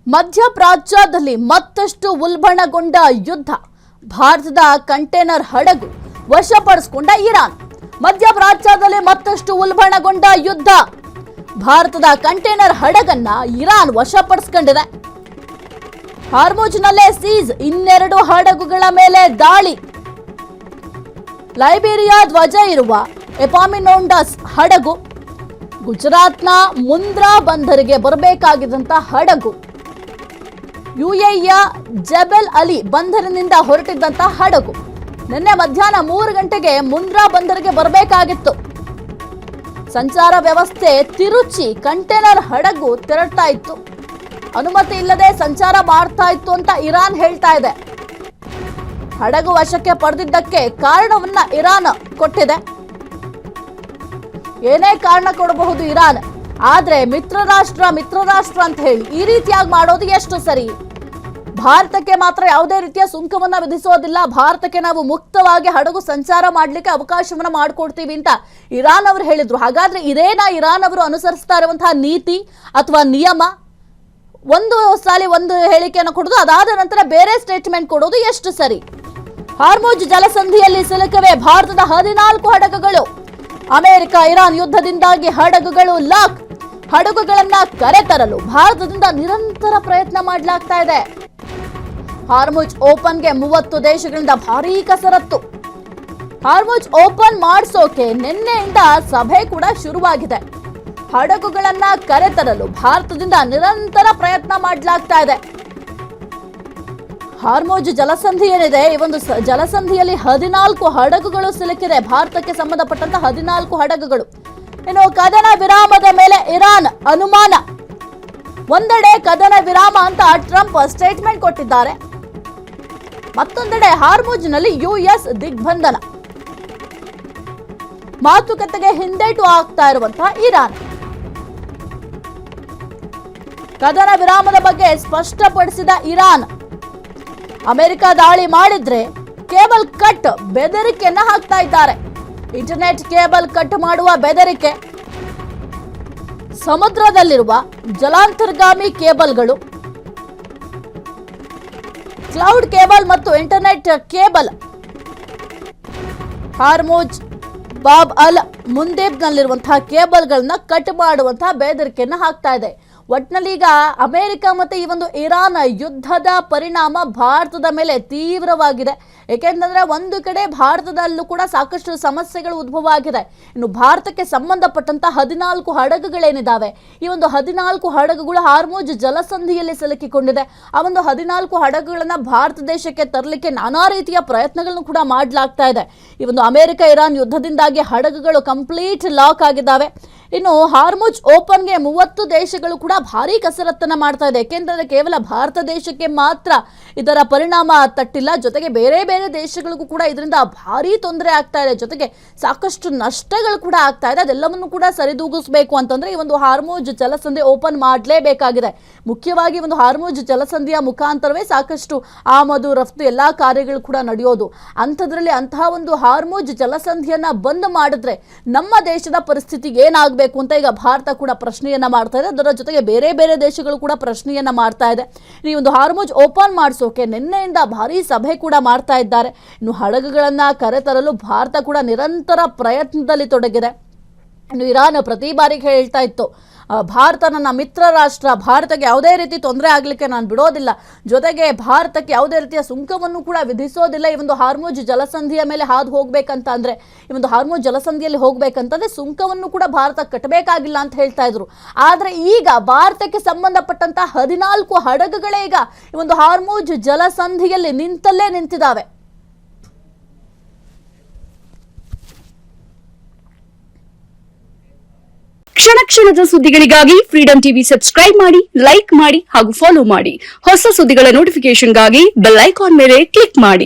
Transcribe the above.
ಮಧ್ಯಪ್ರಾಚ್ಯದಲ್ಲಿ ಮತ್ತಷ್ಟು ಉಲ್ಬಣಗೊಂಡ ಯುದ್ಧ. ಭಾರತದ ಕಂಟೈನರ್ ಹಡಗು ವಶಪಡಿಸಿಕೊಂಡ ಇರಾನ್. ಮಧ್ಯಪ್ರಾಚ್ಯದಲ್ಲಿ ಮತ್ತಷ್ಟು ಉಲ್ಬಣಗೊಂಡ ಯುದ್ಧ. ಭಾರತದ ಕಂಟೈನರ್ ಹಡಗನ್ನ ಇರಾನ್ ವಶಪಡಿಸಿಕೊಂಡಿದೆ. ಹಾರ್ಮುಜ್ನಲ್ಲೇ ಸೀಜ್, ಇನ್ನೆರಡು ಹಡಗುಗಳ ಮೇಲೆ ದಾಳಿ. ಲೈಬೀರಿಯಾ ಧ್ವಜ ಇರುವ ಎಪಾಮಿನೋಂಡಸ್ ಹಡಗು ಗುಜರಾತ್ನ ಮುಂದ್ರಾ ಬಂದರಿಗೆ ಬರಬೇಕಾಗಿದ್ದಂತ ಹಡಗು ಯುಎಇಯ ಜಬೆಲ್ ಅಲಿ ಬಂದರಿನಿಂದ ಹೊರಟಿದ್ದಂತ ಹಡಗು ನಿನ್ನೆ ಮಧ್ಯಾಹ್ನ 3 ಗಂಟೆಗೆ ಮುಂದ್ರಾ ಬಂದರಿಗೆ ಬರಬೇಕಾಗಿತ್ತು. ಸಂಚಾರ ವ್ಯವಸ್ಥೆ ತಿರುಚಿ ಕಂಟೈನರ್ ಹಡಗು ತೆರಳ್ತಾ ಇತ್ತು. ಅನುಮತಿ ಇಲ್ಲದೆ ಸಂಚಾರ ಮಾಡ್ತಾ ಇತ್ತು ಅಂತ ಇರಾನ್ ಹೇಳ್ತಾ ಇದೆ. ಹಡಗು ವಶಕ್ಕೆ ಪಡೆದಿದ್ದಕ್ಕೆ ಕಾರಣವನ್ನ ಇರಾನ್ ಕೊಟ್ಟಿದೆ. ಏನೇ ಕಾರಣ ಕೊಡಬಹುದು ಇರಾನ್, ಆದ್ರೆ ಮಿತ್ರ ರಾಷ್ಟ್ರ ಅಂತ ಹೇಳಿ ಈ ರೀತಿಯಾಗಿ ಮಾಡೋದು ಎಷ್ಟು ಸರಿ? ಭಾರತಕ್ಕೆ ಮಾತ್ರ ಯಾವುದೇ ರೀತಿಯ ಸುಂಕವನ್ನ ವಿಧಿಸೋದಿಲ್ಲ, ಭಾರತಕ್ಕೆ ನಾವು ಮುಕ್ತವಾಗಿ ಹಡಗು ಸಂಚಾರ ಮಾಡ್ಲಿಕ್ಕೆ ಅವಕಾಶವನ್ನ ಮಾಡಿಕೊಡ್ತೀವಿ ಅಂತ ಇರಾನ್ ಅವರು ಹೇಳಿದ್ರು. ಹಾಗಾದ್ರೆ ಇದೇನಾ ಇರಾನ್ ಅವರು ಅನುಸರಿಸ್ತಾ ಇರುವಂತಹ ನೀತಿ ಅಥವಾ ನಿಯಮ? ಒಂದು ಸಾಲಿ ಒಂದು ಹೇಳಿಕೆಯನ್ನು ಕೊಡೋದು, ಅದಾದ ನಂತರ ಬೇರೆ ಸ್ಟೇಟ್ಮೆಂಟ್ ಕೊಡೋದು ಎಷ್ಟು ಸರಿ? ಹಾರ್ಮುಜ್ ಜಲಸಂಧಿಯಲ್ಲಿ ಸಿಲುಕವೆ ಭಾರತದ 14 ಹಡಗುಗಳು. ಅಮೆರಿಕ ಇರಾನ್ ಯುದ್ಧದಿಂದಾಗಿ ಹಡಗುಗಳು ಲಾಕ್. ಹಡಗುಗಳನ್ನ ಕರೆತರಲು ಭಾರತದಿಂದ ನಿರಂತರ ಪ್ರಯತ್ನ ಮಾಡಲಾಗ್ತಾ ಇದೆ. ಹಾರ್ಮುಜ್ ಓಪನ್ಗೆ 30 ದೇಶಗಳಿಂದ ಭಾರೀ ಕಸರತ್ತು. ಹಾರ್ಮುಜ್ ಓಪನ್ ಮಾಡಿಸೋಕೆ ನಿನ್ನೆಯಿಂದ ಸಭೆ ಕೂಡ ಶುರುವಾಗಿದೆ. ಹಡಗುಗಳನ್ನ ಕರೆತರಲು ಭಾರತದಿಂದ ನಿರಂತರ ಪ್ರಯತ್ನ ಮಾಡಲಾಗ್ತಾ ಇದೆ. ಹಾರ್ಮುಜ್ ಜಲಸಂಧಿ ಏನಿದೆ, ಈ ಒಂದು ಜಲಸಂಧಿಯಲ್ಲಿ 14 ಹಡಗುಗಳು ಸಿಲುಕಿದೆ. ಭಾರತಕ್ಕೆ ಸಂಬಂಧಪಟ್ಟಂತ 14 ಹಡಗುಗಳು. ಇನ್ನು ಕದನ ವಿರಾಮದ ಮೇಲೆ ಇರಾನ್ ಅನುಮಾನ. ಒಂದೆಡೆ ಕದನ ವಿರಾಮ ಅಂತ ಟ್ರಂಪ್ ಸ್ಟೇಟ್ಮೆಂಟ್ ಕೊಟ್ಟಿದ್ದಾರೆ, ಮತ್ತೊಂದೆಡೆ ಹಾರ್ಮುಜ್ನಲ್ಲಿ ಯುಎಸ್ ದಿಗ್ಬಂಧನ. ಮಾತುಕತೆಗೆ ಹಿಂದೇಟು ಆಗ್ತಾ ಇರುವಂತಹ ಇರಾನ್ ಕದನ ವಿರಾಮದ ಬಗ್ಗೆ ಸ್ಪಷ್ಟಪಡಿಸಿದ ಇರಾನ್, ಅಮೆರಿಕ ದಾಳಿ ಮಾಡಿದ್ರೆ ಕೇಬಲ್ ಕಟ್ ಬೆದರಿಕೆಯನ್ನ ಹಾಕ್ತಾ ಇದ್ದಾರೆ. ಇಂಟರ್ನೆಟ್ ಕೇಬಲ್ ಕಟ್ ಮಾಡುವ ಬೆದರಿಕೆ, ಸಮುದ್ರದಲ್ಲಿರುವ ಜಲಾಂತರ್ಗಾಮಿ ಕೇಬಲ್ಗಳು, ಕ್ಲೌಡ್ ಕೇಬಲ್ ಮತ್ತು ಇಂಟರ್ನೆಟ್ ಕೇಬಲ್ ಹಾರ್ಮುಜ್ ಬಾಬ್ ಅಲ್ ಮುಂದೇಬ್ನಲ್ಲಿರುವಂತಹ ಕೇಬಲ್ಗಳನ್ನ ಕಟ್ ಮಾಡುವಂತಹ ಬೆದರಿಕೆಯನ್ನ ಹಾಕ್ತಾ ಇದೆ. ಒಟ್ನಲ್ಲಿ ಈಗ ಅಮೆರಿಕ ಮತ್ತೆ ಈ ಒಂದು ಇರಾನ್ ಯುದ್ಧದ ಪರಿಣಾಮ ಭಾರತದ ಮೇಲೆ ತೀವ್ರವಾಗಿದೆ. ಏಕೆಂತಂದ್ರೆ ಒಂದು ಕಡೆ ಭಾರತದಲ್ಲೂ ಕೂಡ ಸಾಕಷ್ಟು ಸಮಸ್ಯೆಗಳು ಉದ್ಭವ ಆಗಿದೆ. ಇನ್ನು ಭಾರತಕ್ಕೆ ಸಂಬಂಧಪಟ್ಟಂತ 14 ಹಡಗುಗಳೇನಿದಾವೆ, ಈ ಒಂದು 14 ಹಡಗುಗಳು ಹಾರ್ಮುಜ್ ಜಲಸಂಧಿಯಲ್ಲಿ ಸಿಲುಕಿಕೊಂಡಿದೆ. ಆ ಒಂದು 14 ಹಡಗುಗಳನ್ನ ಭಾರತ ದೇಶಕ್ಕೆ ತರಲಿಕ್ಕೆ ನಾನಾ ರೀತಿಯ ಪ್ರಯತ್ನಗಳನ್ನು ಕೂಡ ಮಾಡಲಾಗ್ತಾ ಇದೆ. ಈ ಒಂದು ಅಮೆರಿಕ ಇರಾನ್ ಯುದ್ಧದಿಂದಾಗಿ ಹಡಗುಗಳು ಕಂಪ್ಲೀಟ್ ಲಾಕ್ ಆಗಿದ್ದಾವೆ. ಇನ್ನು ಹಾರ್ಮುಜ್ ಓಪನ್ಗೆ 30 ದೇಶಗಳು ಕೂಡ ಭಾರಿ ಕಸರತ್ತನ್ನ ಮಾಡ್ತಾ ಇದೆ. ಯಾಕೆಂತಂದ್ರೆ ಕೇವಲ ಭಾರತ ದೇಶಕ್ಕೆ ಮಾತ್ರ ಇದರ ಪರಿಣಾಮ ತಟ್ಟಿಲ್ಲ, ಜೊತೆಗೆ ಬೇರೆ ಬೇರೆ ದೇಶಗಳಿಗೂ ಕೂಡ ಇದರಿಂದ ಭಾರಿ ತೊಂದರೆ ಆಗ್ತಾ ಇದೆ. ಜೊತೆಗೆ ಸಾಕಷ್ಟು ನಷ್ಟಗಳು ಕೂಡ ಆಗ್ತಾ ಇದೆ. ಅದೆಲ್ಲವನ್ನು ಕೂಡ ಸರಿದೂಗಿಸಬೇಕು ಅಂತಂದ್ರೆ ಈ ಒಂದು ಹಾರ್ಮುಜ್ ಜಲಸಂಧಿ ಓಪನ್ ಮಾಡಲೇಬೇಕಾಗಿದೆ. ಮುಖ್ಯವಾಗಿ ಒಂದು ಹಾರ್ಮುಜ್ ಜಲಸಂಧಿಯ ಮುಖಾಂತರವೇ ಸಾಕಷ್ಟು ಆಮದು ರಫ್ತು ಎಲ್ಲಾ ಕಾರ್ಯಗಳು ಕೂಡ ನಡೆಯೋದು. ಅಂಥದ್ರಲ್ಲಿ ಅಂತಹ ಒಂದು ಹಾರ್ಮುಜ್ ಜಲಸಂಧಿಯನ್ನ ಬಂದ್ ಮಾಡಿದ್ರೆ ನಮ್ಮ ದೇಶದ ಪರಿಸ್ಥಿತಿ ಏನಾಗಬೇಕು ಅಂತ ಈಗ ಭಾರತ ಕೂಡ ಪ್ರಶ್ನೆಯನ್ನ ಮಾಡ್ತಾ ಇದೆ. ಅದರ ಜೊತೆಗೆ ಬೇರೆ ಬೇರೆ ದೇಶಗಳು ಕೂಡ ಪ್ರಶ್ನೆಯನ್ನ ಮಾಡ್ತಾ ಇದೆ. ಈ ಒಂದು ಹಾರ್ಮುಜ್ ಓಪನ್ ಮಾಡಿಸೋಕೆ ನಿನ್ನೆಯಿಂದ ಭಾರಿ ಸಭೆ ಕೂಡ ಮಾಡ್ತಾ ಇದ್ದಾರೆ. ಇನ್ನು ಹಡಗುಗಳನ್ನ ಕರೆತರಲು ಭಾರತ ಕೂಡ ನಿರಂತರ ಪ್ರಯತ್ನದಲ್ಲಿ ತೊಡಗಿದೆ. ಇನ್ನು ಇರಾನ್ ಪ್ರತಿ ಬಾರಿಗೆ ಹೇಳ್ತಾ ಇತ್ತು, ಭಾರತ ನನ್ನ ಮಿತ್ರ ರಾಷ್ಟ್ರ, ಭಾರತಕ್ಕೆ ಯಾವುದೇ ರೀತಿ ತೊಂದರೆ ಆಗಲಿಕ್ಕೆ ನಾನು ಬಿಡೋದಿಲ್ಲ, ಜೊತೆಗೆ ಭಾರತಕ್ಕೆ ಯಾವುದೇ ರೀತಿಯ ಸುಂಕವನ್ನು ಕೂಡ ವಿಧಿಸೋದಿಲ್ಲ. ಈ ಒಂದು ಹಾರ್ಮುಜ್ ಜಲಸಂಧಿಯ ಮೇಲೆ ಹಾದು ಹೋಗ್ಬೇಕಂತ ಅಂದ್ರೆ, ಈ ಒಂದು ಹಾರ್ಮುಜ್ ಜಲಸಂಧಿಯಲ್ಲಿ ಹೋಗ್ಬೇಕಂತಂದ್ರೆ ಸುಂಕವನ್ನು ಕೂಡ ಭಾರತ ಕಟ್ಟಬೇಕಾಗಿಲ್ಲ ಅಂತ ಹೇಳ್ತಾ ಇದ್ರು. ಆದ್ರೆ ಈಗ ಭಾರತಕ್ಕೆ ಸಂಬಂಧಪಟ್ಟಂತ 14 ಹಡಗುಗಳೇ ಈಗ ಈ ಒಂದು ಹಾರ್ಮುಜ್ ಜಲಸಂಧಿಯಲ್ಲಿ ನಿಂತಿದ್ದಾವೆ. ಕ್ಷಣ ಕ್ಷಣದ ಸುದ್ದಿಗಳಿಗಾಗಿ ಫ್ರೀಡಂ ಟಿವಿ ಸಬ್ಸ್ಕ್ರೈಬ್ ಮಾಡಿ, ಲೈಕ್ ಮಾಡಿ ಹಾಗೂ ಫಾಲೋ ಮಾಡಿ. ಹೊಸ ಸುದ್ದಿಗಳ ನೋಟಿಫಿಕೇಶನ್ಗಾಗಿ ಬೆಲ್ ಐಕಾನ್ ಮೇಲೆ ಕ್ಲಿಕ್ ಮಾಡಿ.